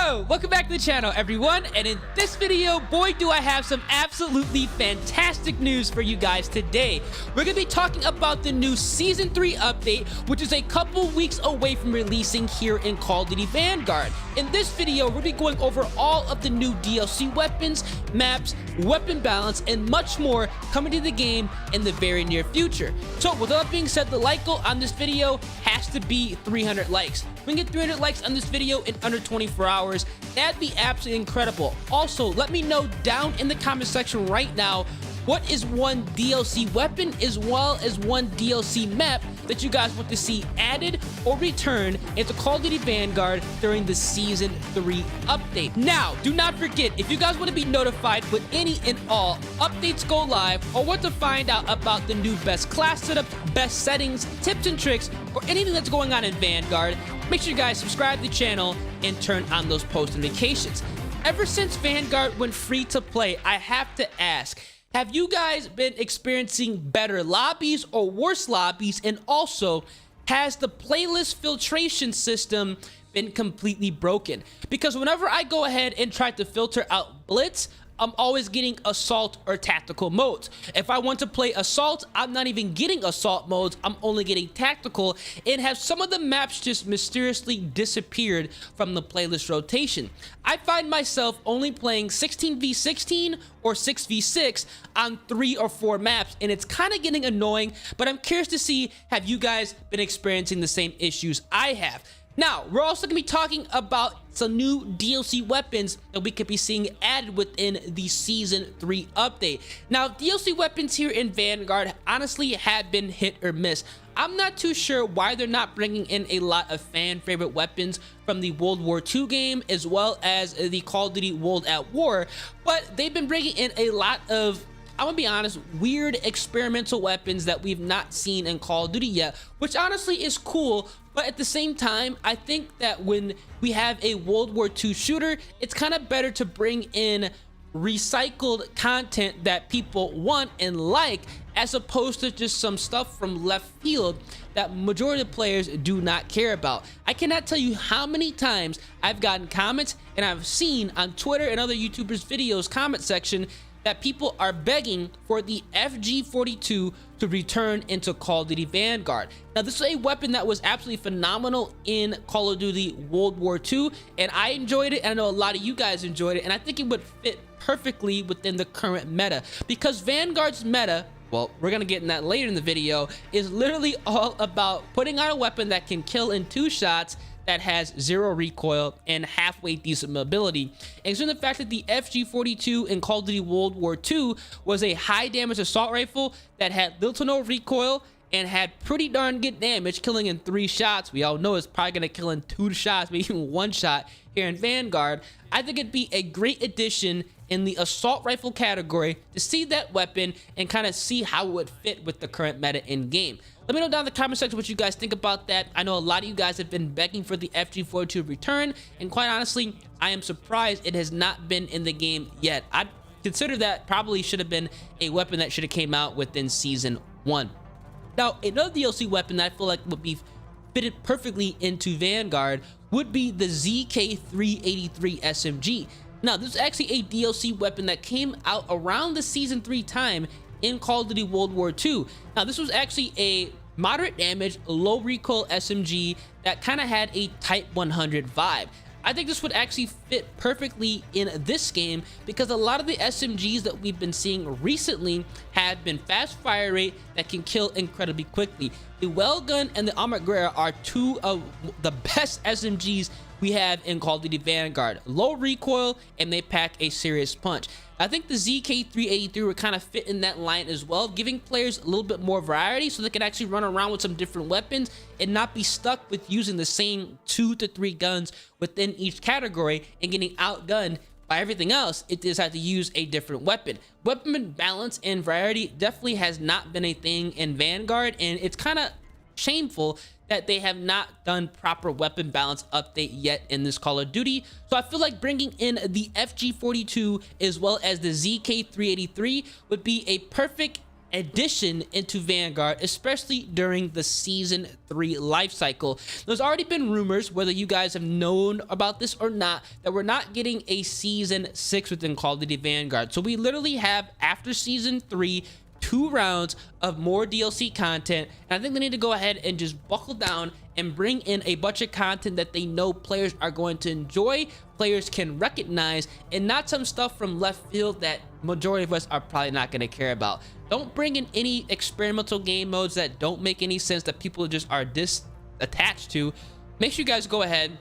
Yo, welcome back to the channel, everyone, and in this video, boy, do I have some absolutely fantastic news for you guys today. We're gonna be talking about the new Season 3 update, which is a couple weeks away from releasing here in Call of Duty Vanguard. In this video, we'll be going over all of the new DLC weapons, maps, weapon balance, and much more coming to the game in the very near future. So, with all that being said, the like goal on this video has to be 300 likes. If we can get 300 likes on this video in under 24 hours, that'd be absolutely incredible. Also, let me know down in the comment section right now what is one DLC weapon as well as one DLC map that you guys want to see added or returned into Call of Duty Vanguard during the Season 3 update. Now, do not forget, if you guys want to be notified when any and all updates go live, or want to find out about the new best class setups, best settings, tips and tricks, or anything that's going on in Vanguard, make sure you guys subscribe to the channel and turn on those post notifications. Ever since Vanguard went free to play, I have to ask, have you guys been experiencing better lobbies or worse lobbies? And also, has the playlist filtration system been completely broken? Because whenever I go ahead and try to filter out Blitz, I'm always getting assault or tactical modes. If I want to play assault, I'm not even getting assault modes, I'm only getting tactical, and have some of the maps just mysteriously disappeared from the playlist rotation. I find myself only playing 16v16 or 6v6 on 3 or 4 maps, and it's kind of getting annoying, but I'm curious to see, have you guys been experiencing the same issues I have? Now, we're also going to be talking about some new DLC weapons that we could be seeing added within the Season 3 update. Now, DLC weapons here in Vanguard honestly have been hit or miss. I'm not too sure why they're not bringing in a lot of fan favorite weapons from the World War II game as well as the Call of Duty World at War, but they've been bringing in a lot of, I'm gonna be honest, weird experimental weapons that we've not seen in Call of Duty yet, which honestly is cool. But at the same time, I think that when we have a World War II shooter, it's kind of better to bring in recycled content that people want and like, as opposed to just some stuff from left field that majority of players do not care about. I cannot tell you how many times I've gotten comments and I've seen on Twitter and other YouTubers' videos comment section that people are begging for the FG42 to return into Call of Duty Vanguard. Now, this is a weapon that was absolutely phenomenal in Call of Duty World War II, and I enjoyed it, and I know a lot of you guys enjoyed it, and I think it would fit perfectly within the current meta, because Vanguard's meta, well, we're gonna get in that later in the video, is literally all about putting on a weapon that can kill in 2 shots, that has 0 recoil and halfway decent mobility. And so the fact that the FG42 in Call of Duty World War II was a high damage assault rifle that had little to no recoil and had pretty darn good damage, killing in 3 shots. We all know it's probably gonna kill in 2 shots, maybe even 1 shot here in Vanguard. I think it'd be a great addition in the assault rifle category to see that weapon and kind of see how it would fit with the current meta in game. Let me know down in the comment section what you guys think about that. I know a lot of you guys have been begging for the FG42 return, and quite honestly, I am surprised it has not been in the game yet. I consider that probably should have been a weapon that should have came out within Season 1. Now, another DLC weapon that I feel like would be fitted perfectly into Vanguard would be the ZK383 SMG. Now, this is actually a DLC weapon that came out around the Season 3 time in Call of Duty World War II. Now, this was actually a moderate damage, low recoil SMG that kind of had a Type 100 vibe. I think this would actually fit perfectly in this game because a lot of the SMGs that we've been seeing recently have been fast fire rate that can kill incredibly quickly. The Wellgun and the Armored Guerra are 2 of the best SMGs we have in Call of Duty Vanguard. Low recoil, and they pack a serious punch. I think the ZK383 would kind of fit in that line as well, giving players a little bit more variety so they can actually run around with some different weapons and not be stuck with using the same 2 to 3 guns within each category and getting outgunned by everything else. It just had to use a different weapon. Weapon balance and variety definitely has not been a thing in Vanguard, and it's kind of shameful that they have not done proper weapon balance update yet in this Call of Duty. So I feel like bringing in the FG42 as well as the ZK383 would be a perfect addition into Vanguard, especially during the Season 3 life cycle. There's already been rumors, whether you guys have known about this or not, that we're not getting a Season 6 within Call of Duty Vanguard. So we literally have, after Season 3, 2 rounds of more DLC content, and I think they need to go ahead and just buckle down and bring in a bunch of content that they know players are going to enjoy, players can recognize, and not some stuff from left field that majority of us are probably not going to care about. Don't bring in any experimental game modes that don't make any sense, that people just are attached to. Make sure you guys go ahead,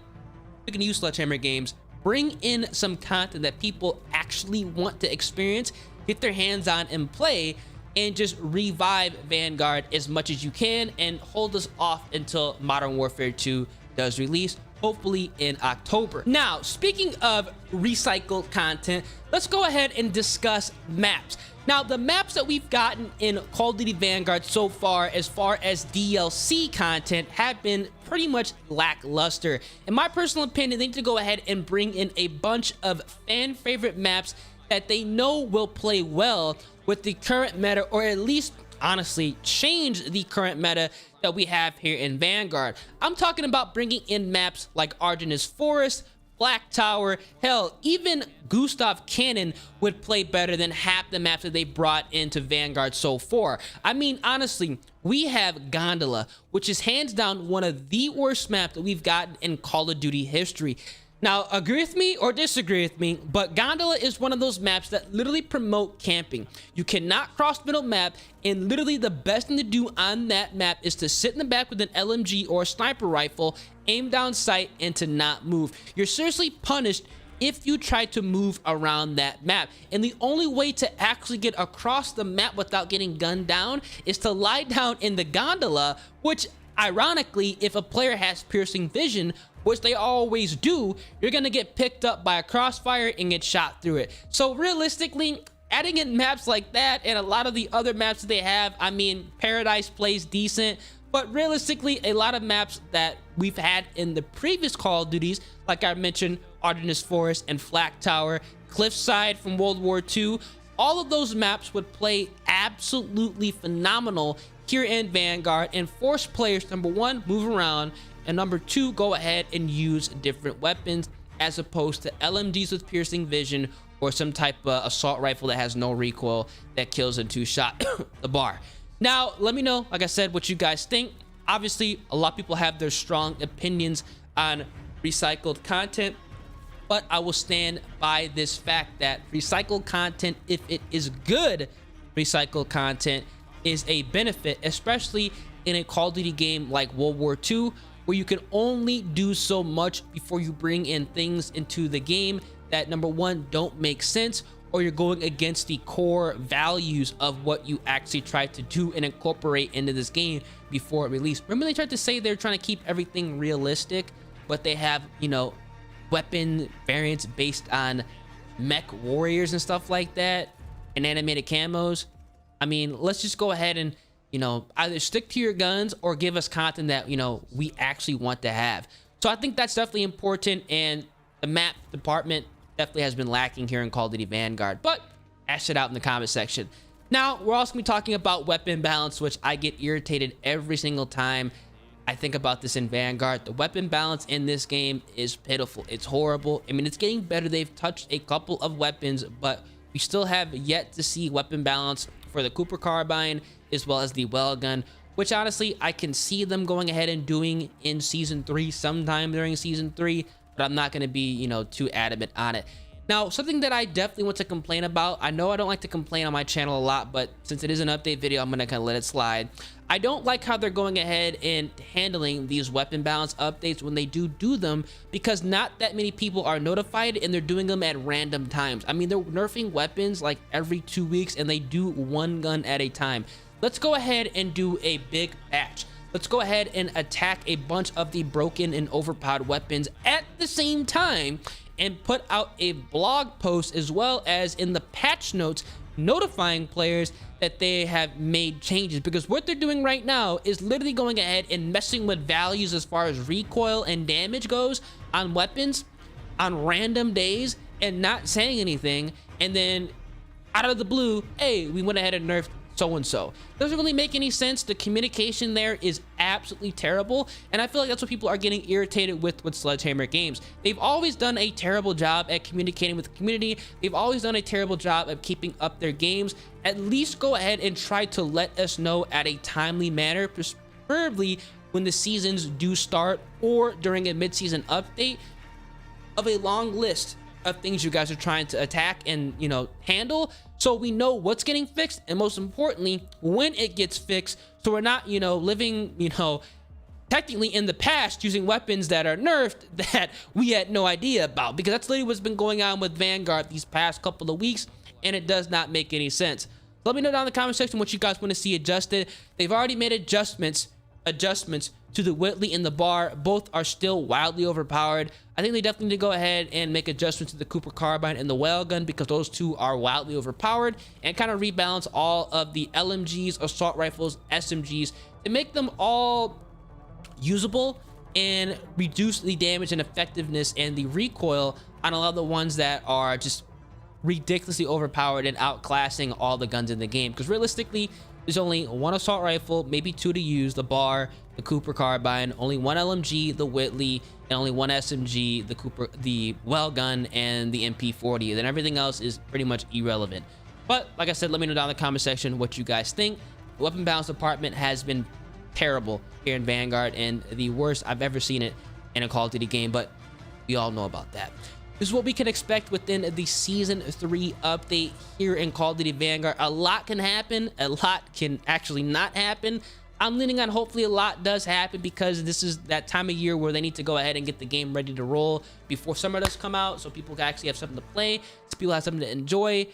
you can use Sledgehammer Games, bring in some content that people actually want to experience, get their hands on and play, and just revive Vanguard as much as you can and hold us off until Modern Warfare 2 does release, hopefully in October. Now, speaking of recycled content, let's go ahead and discuss maps. Now, the maps that we've gotten in Call of Duty Vanguard so far as DLC content, have been pretty much lackluster. In my personal opinion, they need to go ahead and bring in a bunch of fan favorite maps that they know will play well with the current meta, or at least honestly change the current meta that we have here in Vanguard. I'm talking about bringing in maps like Ardennes Forest, Flak Tower, hell, even Gustav Cannon would play better than half the maps that they brought into Vanguard so far. I mean, honestly, we have Gondola, which is hands down one of the worst maps that we've gotten in Call of Duty history. Now, agree with me or disagree with me, but Gondola is one of those maps that literally promote camping. You cannot cross middle map, and literally the best thing to do on that map is to sit in the back with an LMG or a sniper rifle, aim down sight, and to not move. You're seriously punished if you try to move around that map. And the only way to actually get across the map without getting gunned down is to lie down in the gondola, which ironically, if a player has piercing vision, which they always do, you're gonna get picked up by a crossfire and get shot through it. So realistically, adding in maps like that and a lot of the other maps that they have, I mean, Paradise plays decent, but realistically, a lot of maps that we've had in the previous Call of Duties, like I mentioned, Ardennes Forest and Flak Tower, Cliffside from World War II, all of those maps would play absolutely phenomenal here in Vanguard and force players, number one, move around, and number two, go ahead and use different weapons as opposed to LMGs with piercing vision or some type of assault rifle that has no recoil that kills in 2 shots. The bar. Now, let me know, like I said, what you guys think. Obviously, a lot of people have their strong opinions on recycled content, but I will stand by this fact that recycled content, if it is good recycled content, is a benefit, especially in a Call of Duty game like World War II, where you can only do so much before you bring in things into the game that, number one, don't make sense, or you're going against the core values of what you actually tried to do and incorporate into this game before it released. Remember, they tried to say they're trying to keep everything realistic, but they have, you know, weapon variants based on mech warriors and stuff like that, and animated camos. I mean, let's just go ahead and, you know, either stick to your guns or give us content that, you know, we actually want to have. So I think that's definitely important, and the map department definitely has been lacking here in Call of Duty Vanguard, but ash it out in the comment section. Now, we're also going to be talking about weapon balance, which I get irritated every single time I think about this in Vanguard. The weapon balance in this game is pitiful. It's horrible. I mean, it's getting better. They've touched a couple of weapons, but we still have yet to see weapon balance for the Cooper Carbine as well as the Wellgun, which honestly I can see them going ahead and doing in Season 3 sometime during Season 3, but I'm not going to be, you know, too adamant on it. Now, something that I definitely want to complain about, I know I don't like to complain on my channel a lot, but since it is an update video, I'm going to kind of let it slide. I don't like how they're going ahead and handling these weapon balance updates when they do them, because not that many people are notified and they're doing them at random times. I mean, they're nerfing weapons like every 2 weeks and they do one gun at a time. Let's go ahead and do a big patch. Let's go ahead and attack a bunch of the broken and overpowered weapons at the same time and put out a blog post as well as in the patch notes notifying players that they have made changes, because what they're doing right now is literally going ahead and messing with values as far as recoil and damage goes on weapons on random days and not saying anything, and then out of the blue, hey, we went ahead and nerfed so and so. Doesn't really make any sense. The communication there is absolutely terrible, and I feel like that's what people are getting irritated with Sledgehammer Games. They've always done a terrible job at communicating with the community. They've always done a terrible job of keeping up their games. At least go ahead and try to let us know at a timely manner, preferably when the seasons do start or during a mid-season update, of a long list of things you guys are trying to attack and, you know, handle, so we know what's getting fixed, and most importantly, when it gets fixed, so we're not, you know, living, you know, technically in the past using weapons that are nerfed that we had no idea about, because that's literally what's been going on with Vanguard these past couple of weeks, and it does not make any sense. Let me know down in the comment section what you guys want to see adjusted. They've already made adjustments to the Whitley and the bar. Both are still wildly overpowered. I think they definitely need to go ahead and make adjustments to the Cooper carbine and the whale gun, because those two are wildly overpowered, and kind of rebalance all of the LMGs, assault rifles, SMGs to make them all usable and reduce the damage and effectiveness and the recoil on a lot of the ones that are just ridiculously overpowered and outclassing all the guns in the game. Because realistically, there's only one assault rifle, maybe two to use, the bar, the Cooper carbine, only one LMG, the Whitley, and only one SMG, the well gun, and the MP40. Then everything else is pretty much irrelevant. But like I said, let me know down in the comment section what you guys think. The weapon balance department has been terrible here in Vanguard, and the worst I've ever seen it in a Call of Duty game, but we all know about that. This is what we can expect within the Season 3 update here in Call of Duty Vanguard. A lot can happen. A lot can actually not happen. I'm leaning on hopefully a lot does happen, because this is that time of year where they need to go ahead and get the game ready to roll before summer does come out, so people can actually have something to play, so people have something to enjoy,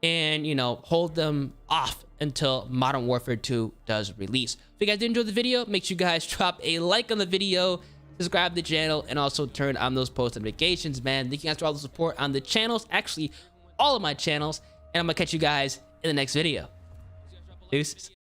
and, you know, hold them off until Modern Warfare 2 does release. If you guys did enjoy the video, make sure you guys drop a like on the video, subscribe to the channel, and also turn on those post notifications, man. Thank you guys for all the support on the channels, actually all of my channels, and I'm gonna catch you guys in the next video. Deuces.